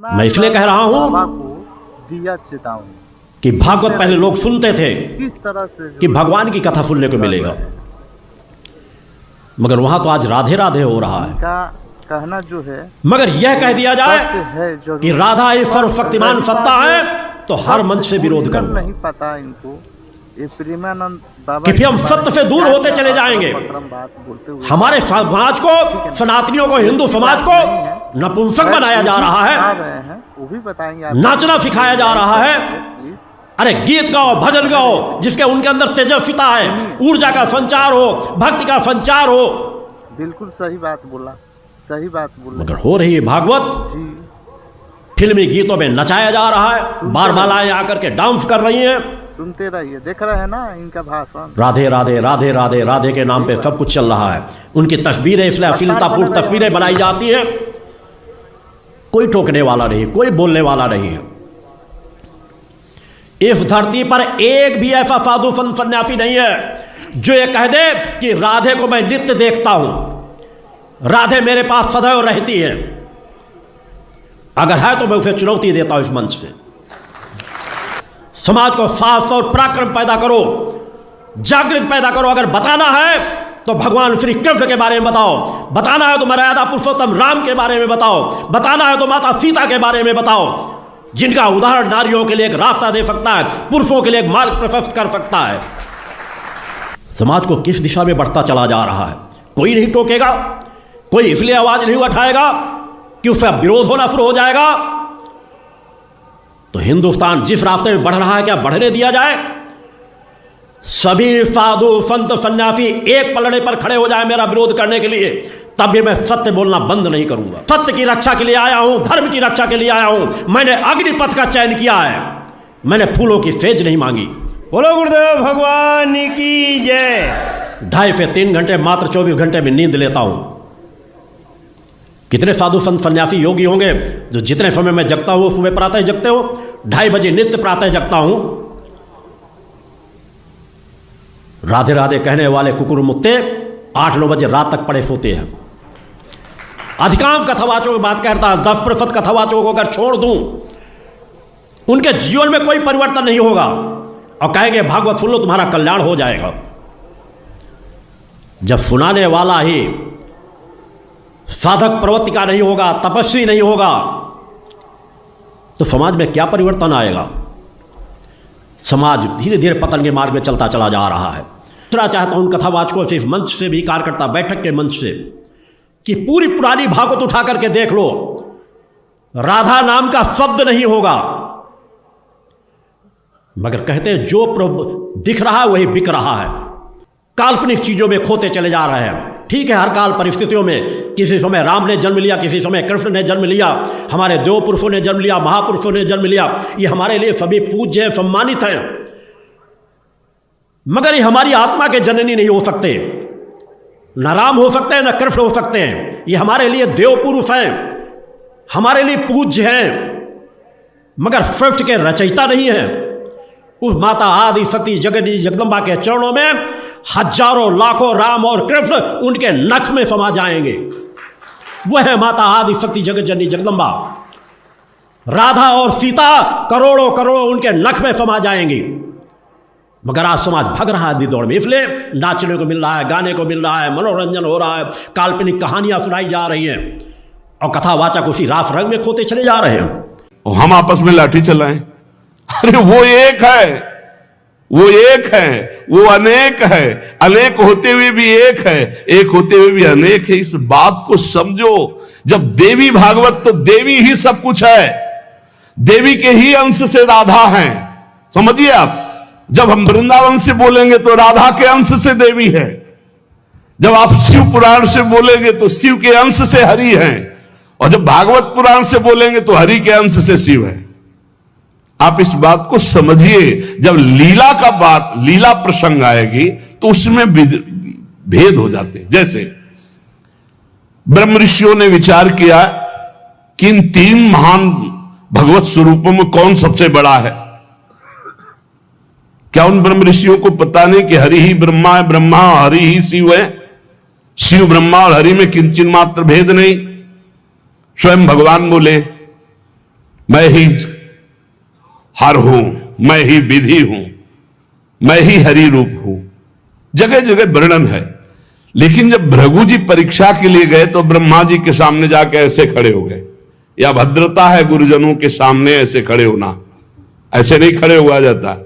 मैं इसलिए कह रहा हूं बाबा को दिया चेतावनी कि भागवत पहले लोग सुनते थे किस तरह से कि भगवान की कथा सुनने को मिलेगा, मगर वहां तो आज राधे राधे हो रहा है। का कहना जो है, मगर यह कह दिया जाए है जो कि राधा ही सर्वशक्तिमान सत्ता है तो हर मंच से विरोध करूंगा। नहीं पता इनको, ये प्रेमानंद बाबा कि फिर हम सत्य से दूर होते चले जाएंगे। हमारे समाज को, सनातनियों को, हिंदू समाज को नपुंसक बनाया जा रहा है, वो भी बताएंगे, नाचना सिखाया जा रहा है। अरे गीत गाओ, भजन गाओ, जिसके उनके अंदर तेजस्विता है, ऊर्जा का संचार हो, भक्ति का संचार हो। बिल्कुल सही बात बोला, सही बात बोला। मगर हो रही है भागवत जी, फिल्मी गीतों में नचाया जा रहा है, बार बालाएं आकर के डांस कर रही हैं। सुनते रहिए, देख रहे हैं ना इनका भाषण। राधे राधे राधे राधे राधे के नाम पे सब कुछ चल रहा है। उनकी तस्वीरें इसलिए अश्लीलतापूर्ण तस्वीरें बनाई जाती हैं, कोई टोकने वाला नहीं, कोई बोलने वाला नहीं है। इस धरती पर एक भी ऐसा साधु संत सन्यासी नहीं है जो ये कह दे कि राधे को मैं नित्य देखता हूं, राधे मेरे पास सदैव रहती है। अगर है तो मैं उसे चुनौती देता हूं इस मंच से। समाज को साहस और पराक्रम पैदा करो, जागृत पैदा करो। अगर बताना है तो भगवान श्री कृष्ण के बारे में बताओ, बताना है तो मर्यादा पुरुषोत्तम राम के बारे में बताओ, बताना है तो माता सीता के बारे में बताओ, जिनका उदाहरण नारियों के लिए एक रास्ता दे सकता है, पुरुषों के लिए एक मार्ग प्रशस्त कर सकता है। समाज को किस दिशा में बढ़ता चला जा रहा है, कोई नहीं टोकेगा, कोई इसलिए आवाज नहीं उठाएगा कि उसका विरोध होना शुरू हो जाएगा। तो हिंदुस्तान जिस रास्ते में बढ़ रहा है, क्या बढ़ने दिया जाए? सभी साधु संत सन्यासी एक पलड़े पर खड़े हो जाए मेरा विरोध करने के लिए, तब भी मैं सत्य बोलना बंद नहीं करूंगा। सत्य की रक्षा के लिए आया हूं, धर्म की रक्षा के लिए आया हूं। मैंने अग्निपथ का चयन किया है, मैंने फूलों की सेज नहीं मांगी। बोलो गुरुदेव भगवान की जय। 2.5 से 3 घंटे मात्र 24 घंटे में नींद लेता हूं। कितने साधु संत सन्यासी योगी होंगे जो जितने समय में जगता हूं सुबह प्रातः जगते हो? 2:30 बजे नित्य प्रातः जगता हूं। राधे राधे कहने वाले कुकुर मुत्ते 8-9 बजे रात तक पड़े सोते हैं। अधिकांश कथावाचकों की बात करता है, 10% कथावाचकों को अगर छोड़ दूं, उनके जीवन में कोई परिवर्तन नहीं होगा और कहेंगे भागवत सुन लो तुम्हारा कल्याण हो जाएगा। जब सुनाने वाला ही साधक प्रवृत्ति का नहीं होगा, तपस्वी नहीं होगा, तो समाज में क्या परिवर्तन आएगा? समाज धीरे धीरे पतन के मार्ग में चलता चला जा रहा है। दूसरा चाहता हूं उन कथावाचकों से, इस मंच से भी, कार्यकर्ता बैठक के मंच से, कि पूरी पुरानी भागवत उठा करके देख लो, राधा नाम का शब्द नहीं होगा। मगर कहते हैं जो दिख रहा है वही बिक रहा है। काल्पनिक चीजों में खोते चले जा रहे हैं। ठीक है, हर काल परिस्थितियों में किसी समय राम ने जन्म लिया, किसी समय कृष्ण ने जन्म लिया, हमारे देव पुरुषों ने जन्म लिया, महापुरुषों ने जन्म लिया। ये हमारे लिए सभी पूज्य हैं, सम्मानित हैं, मगर ये हमारी आत्मा के जननी नहीं हो सकते। न राम हो सकते हैं, न कृष्ण हो सकते हैं। ये हमारे लिए देव पुरुष हैं, हमारे लिए पूज्य हैं, मगर सृष्टि के रचयिता नहीं है। उस माता आदि शक्ति जगन्नी जगदम्बा के चरणों में हजारों लाखों राम और कृष्ण उनके नख में समा जाएंगे। वह है माता आदि शक्ति जगत जननी जगदम्बा। राधा और सीता करोड़ों करोड़ों उनके नख में समा जाएंगी। मगर आज समाज भाग रहा है दौड़ में, इसलिए नाचने को मिल रहा है, गाने को मिल रहा है, मनोरंजन हो रहा है, काल्पनिक कहानियां सुनाई जा रही हैं और कथावाचक उसी रास रंग में खोते चले जा रहे हैं। हम आपस में लाठी चलाएं? अरे वो एक है, वो एक है, वो अनेक है। अनेक होते हुए भी एक है, एक होते हुए भी अनेक है। इस बात को समझो। जब देवी भागवत, तो देवी ही सब कुछ है, देवी के ही अंश से राधा है। समझिए आप, जब हम वृंदावन से बोलेंगे तो राधा के अंश से देवी है। जब आप शिव पुराण से बोलेंगे तो शिव के अंश से हरि है, और जब भागवत पुराण से बोलेंगे तो हरि के अंश से शिव है। आप इस बात को समझिए। जब लीला का बात, लीला प्रसंग आएगी तो उसमें भेद हो जाते हैं। जैसे ब्रह्म ऋषियों ने विचार किया कि इन 3 महान भगवत स्वरूपों में कौन सबसे बड़ा है। क्या उन ब्रह्म ऋषियों को पता नहीं कि हरि ही ब्रह्मा है, ब्रह्मा हरि ही शिव है? शिव ब्रह्मा और हरि में किंचित मात्र भेद नहीं। स्वयं भगवान बोले मैं ही हर हूं, मैं ही विधि हूं, मैं ही हरि रूप हूं, जगह जगह वर्णन है। लेकिन जब भृगु जी परीक्षा के लिए गए तो ब्रह्मा जी के सामने जाके ऐसे खड़े हो गए। यह भद्रता है गुरुजनों के सामने ऐसे खड़े होना, ऐसे नहीं खड़े हुआ जाता,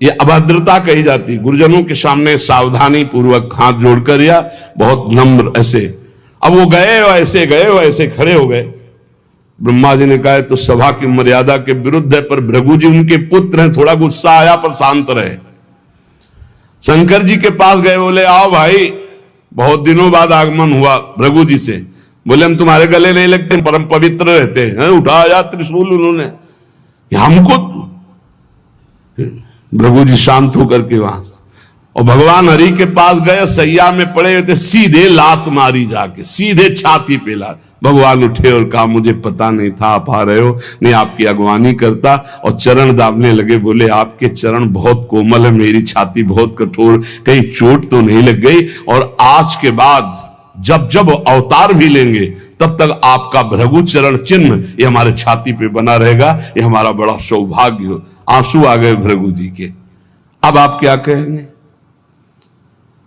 यह अभद्रता कही जाती। गुरुजनों के सामने सावधानी पूर्वक हाथ जोड़कर या बहुत नम्र ऐसे। अब वो गए और ऐसे खड़े हो गए। ब्रह्मा जी ने कहा तो सभा की मर्यादा के विरुद्ध है, पर भृगु जी उनके पुत्र हैं, थोड़ा गुस्सा आया पर शांत रहे। शंकर जी के पास गए, बोले आओ भाई, बहुत दिनों बाद आगमन हुआ भृगु जी से। बोले हम तुम्हारे गले नहीं लगते, परम पवित्र रहते हैं। उठाया त्रिशूल उन्होंने, हमको। भृगु जी शांत होकर के वहां और भगवान हरि के पास गए, सैया में पड़े हुए थे, सीधे लात मारी जाके, सीधे छाती पे लात। भगवान उठे और कहा मुझे पता नहीं था आप आ रहे हो, नहीं आपकी अगवानी करता, और चरण दाबने लगे। बोले आपके चरण बहुत कोमल है, मेरी छाती बहुत कठोर, कहीं चोट तो नहीं लग गई। और आज के बाद जब जब अवतार भी लेंगे तब तक आपका भृगु चरण चिन्ह ये हमारे छाती पे बना रहेगा, ये हमारा बड़ा सौभाग्य हो। आंसू आ गए भृगु जी के। अब आप क्या कहेंगे?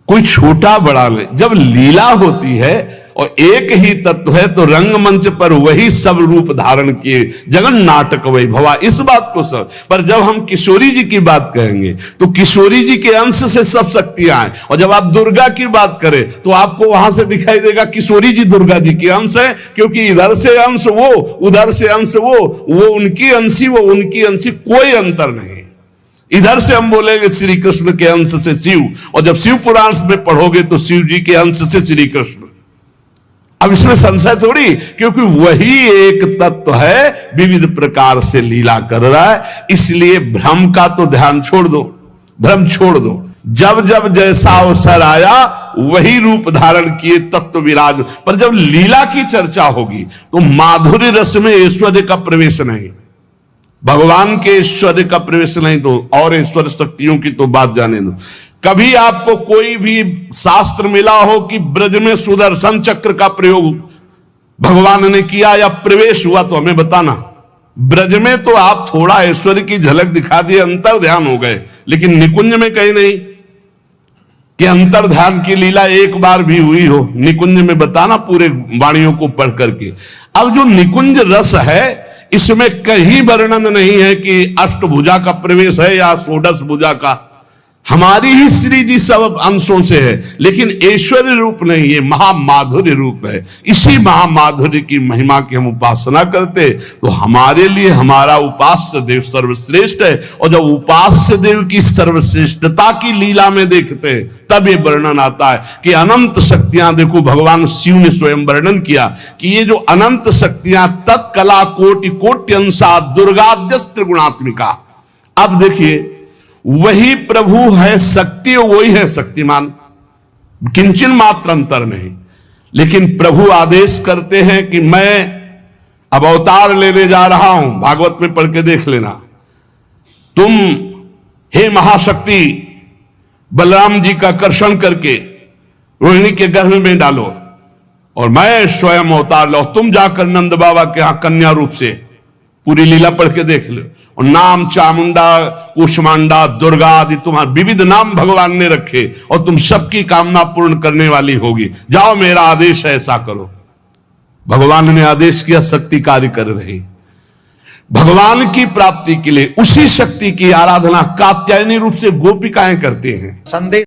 कोई छोटा बड़ा नहीं, जब लीला होती है और एक ही तत्व है तो रंगमंच पर वही सब रूप धारण किए, जगन नाटक वही भवा, इस बात को सब। पर जब हम किशोरी जी की बात कहेंगे तो किशोरी जी के अंश से सब शक्तियां हैं, और जब आप दुर्गा की बात करें तो आपको वहां से दिखाई देगा किशोरी जी दुर्गा जी के अंश है, क्योंकि इधर से अंश वो, उधर से अंश वो उनकी अंशी, वो उनकी अंशी, कोई अंतर नहीं। इधर से हम बोलेंगे श्री कृष्ण के अंश से शिव, और जब शिव पुराण में पढ़ोगे तो शिव जी के अंश से श्री कृष्ण। अब इसमें संशय थोड़ी, क्योंकि वही एक तत्व है, विविध प्रकार से लीला कर रहा है। इसलिए भ्रम का तो ध्यान छोड़ दो, भ्रम छोड़ दो। जब जब जैसा अवसर आया वही रूप धारण किए तत्व विराज। पर जब लीला की चर्चा होगी तो माधुर्य रस में ऐश्वर्य का प्रवेश नहीं, भगवान के ऐश्वर्य का प्रवेश नहीं, तो और ऐश्वर्य शक्तियों की तो बात जाने दो। कभी आपको कोई भी शास्त्र मिला हो कि ब्रज में सुदर्शन चक्र का प्रयोग भगवान ने किया या प्रवेश हुआ, तो हमें बताना। ब्रज में तो आप थोड़ा ऐश्वर्य की झलक दिखा दिए, अंतर ध्यान हो गए, लेकिन निकुंज में कहीं नहीं कि अंतर ध्यान की लीला एक बार भी हुई हो। निकुंज में बताना पूरे वाणियों को पढ़ करके। अब जो निकुंज रस है इसमें कहीं वर्णन नहीं है कि अष्टभुजा का प्रवेश है या षोडश भुजा का। हमारी ही श्री जी सब अंशों से है, लेकिन ऐश्वर्य रूप नहीं, ये महामाधुर्य रूप है। इसी महामाधुर्य की महिमा की हम उपासना करते तो हमारे लिए हमारा उपास्य देव सर्वश्रेष्ठ है। और जब उपास्य देव की सर्वश्रेष्ठता की लीला में देखते हैं तब ये वर्णन आता है कि अनंत शक्तियां, देखो भगवान शिव ने स्वयं वर्णन किया कि ये जो अनंत शक्तियां तत्कला कोटि कोट्यंशा दुर्गाद्यस्त्र गुणात्मिका। अब देखिए वही प्रभु है शक्ति, वही है शक्तिमान, किंचन मात्र अंतर नहीं। लेकिन प्रभु आदेश करते हैं कि मैं अब अवतार लेने जा रहा हूं, भागवत में पढ़ के देख लेना। तुम हे महाशक्ति बलराम जी का कर्षण करके रोहिणी के गर्भ में डालो और मैं स्वयं अवतार लो। तुम जाकर नंद बाबा के यहां कन्या रूप से पूरी लीला पढ़ के देख लो। और नाम चामुंडा, कुष्मांडा, दुर्गा आदि तुम्हारे विविध नाम भगवान ने रखे और तुम सबकी कामना पूर्ण करने वाली होगी। जाओ मेरा आदेश है, ऐसा करो। भगवान ने आदेश किया, शक्ति कार्य कर रही। भगवान की प्राप्ति के लिए उसी शक्ति की आराधना कात्यायनी रूप से गोपिकाएं करते हैं। संदेश